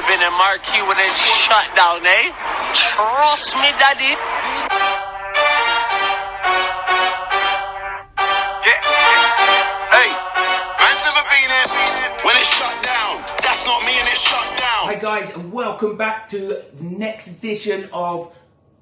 been a marquee when it's shut down, eh? Trust me, daddy. Yeah. Hey, man's never been in when it's shut down. That's not me and it's shut down. Hi guys, and welcome back to the next edition of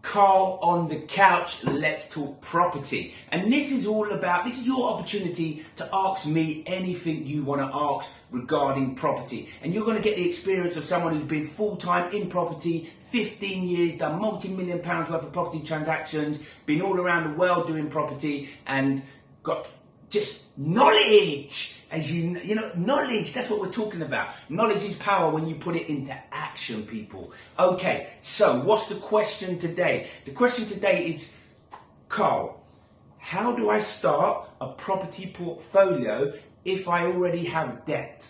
Carl on the Couch, Let's Talk Property. And this is all about, this is your opportunity to ask me anything you want to ask regarding property. And you're going to get the experience of someone who's been full-time in property, 15 years, done multi-million pounds worth of property transactions, been all around the world doing property, and got just knowledge. As you know, knowledge, that's what we're talking about. Knowledge is power when you put it into action, people. Okay, so what's the question today? The question today is, Carl, how do I start a property portfolio if I already have debt?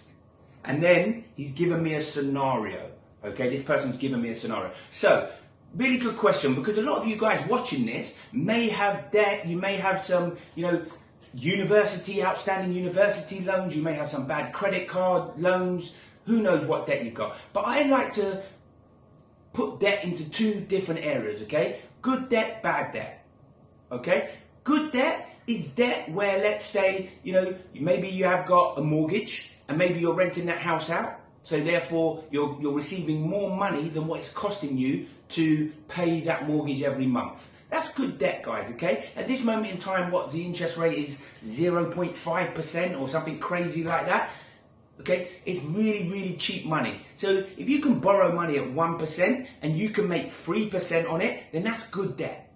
And then he's given me a scenario. Okay, this person's given me a scenario. So, really good question, because a lot of you guys watching this may have debt, you may have some, outstanding university loans, you may have some bad credit card loans, who knows what debt you've got. But I like to put debt into two different areas, okay? Good debt, bad debt, okay? Good debt is debt where, let's say, maybe you have got a mortgage and maybe you're renting that house out. So therefore, you're receiving more money than what it's costing you to pay that mortgage every month. That's good debt, guys, okay? At this moment in time, what the interest rate is 0.5% or something crazy like that, okay? It's really, really cheap money. So if you can borrow money at 1% and you can make 3% on it, then that's good debt.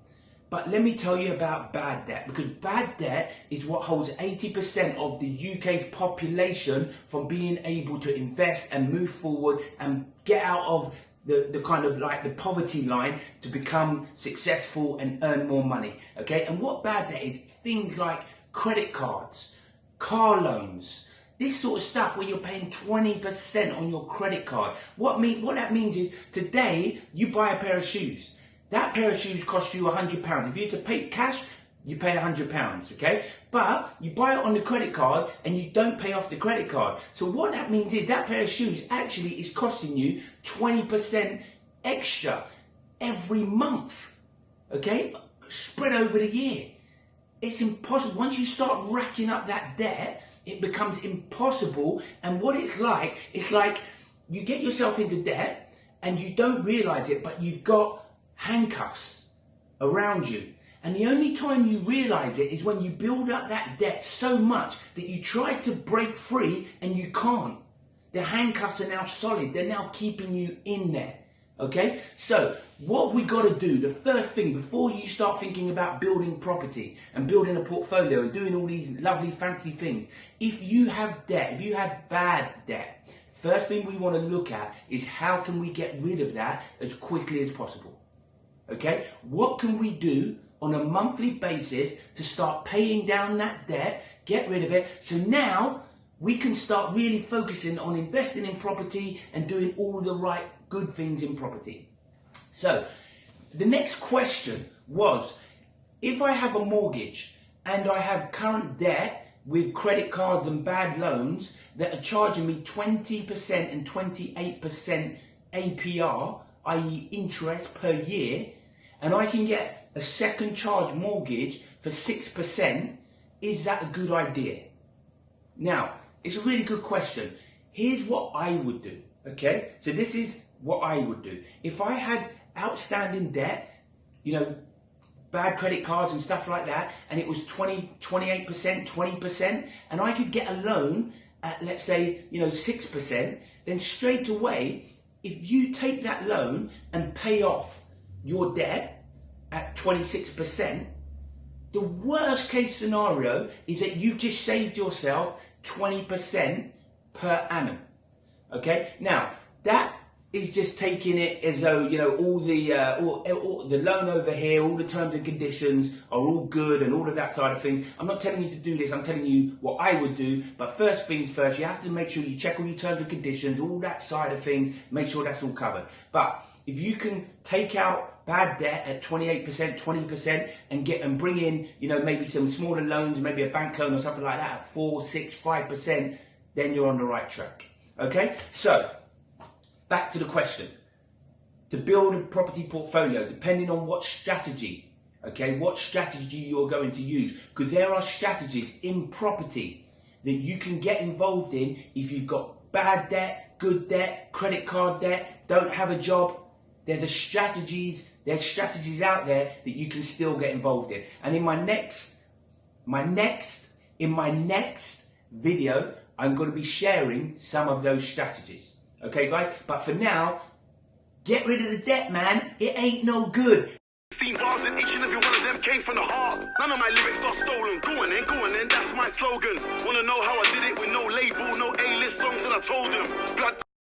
But let me tell you about bad debt, because bad debt is what holds 80% of the UK's population from being able to invest and move forward and get out of the kind of like the poverty line to become successful and earn more money, okay? And what bad debt is, things like credit cards, car loans, this sort of stuff where you're paying 20% on your credit card. What that means is, today you buy a pair of shoes. That pair of shoes costs you £100. If you have to pay cash, you pay £100, okay? But you buy it on the credit card and you don't pay off the credit card. So what that means is that pair of shoes actually is costing you 20% extra every month, okay? Spread over the year. It's impossible. Once you start racking up that debt, it becomes impossible. And what it's like you get yourself into debt and you don't realize it, but you've got handcuffs around you. And the only time you realize it is when you build up that debt so much that you try to break free and you can't. The handcuffs are now solid. They're now keeping you in there. Okay? So what we got to do, the first thing before you start thinking about building property and building a portfolio and doing all these lovely fancy things, if you have debt, if you have bad debt, first thing we want to look at is how can we get rid of that as quickly as possible. Okay? What can we do on a monthly basis to start paying down that debt, get rid of it, so now we can start really focusing on investing in property and doing all the right good things in property. So the next question was, if I have a mortgage and I have current debt with credit cards and bad loans that are charging me 20% and 28% APR, i.e. interest per year, and I can get a second charge mortgage for 6%, is that a good idea? Now, it's a really good question. Here's what I would do, okay? So this is what I would do. If I had outstanding debt, bad credit cards and stuff like that, and it was 28%, 20%, and I could get a loan at, let's say, 6%, then straight away, if you take that loan and pay off your debt at 26%, the worst case scenario is that you've just saved yourself 20% per annum. Okay? Now, that is just taking it as though, all the loan over here, all the terms and conditions are all good and all of that side of things. I'm not telling you to do this, I'm telling you what I would do. But first things first, you have to make sure you check all your terms and conditions, all that side of things, make sure that's all covered. But if you can take out bad debt at 28%, 20% and bring in, maybe some smaller loans, maybe a bank loan or something like that at 4, 6, 5%, then you're on the right track. Okay? So back to the question. To build a property portfolio, depending on what strategy, okay, what strategy you're going to use, because there are strategies in property that you can get involved in if you've got bad debt, good debt, credit card debt, don't have a job. There's strategies out there that you can still get involved in. And in my next video, I'm going to be sharing some of those strategies. Okay, guys? But for now, get rid of the debt, man. It ain't no good. 16 bars and each and every one of them came from the heart. None of my lyrics are stolen. Go on then, that's my slogan. Wanna know how I did it with no label, no A-list songs, and I told them. Blood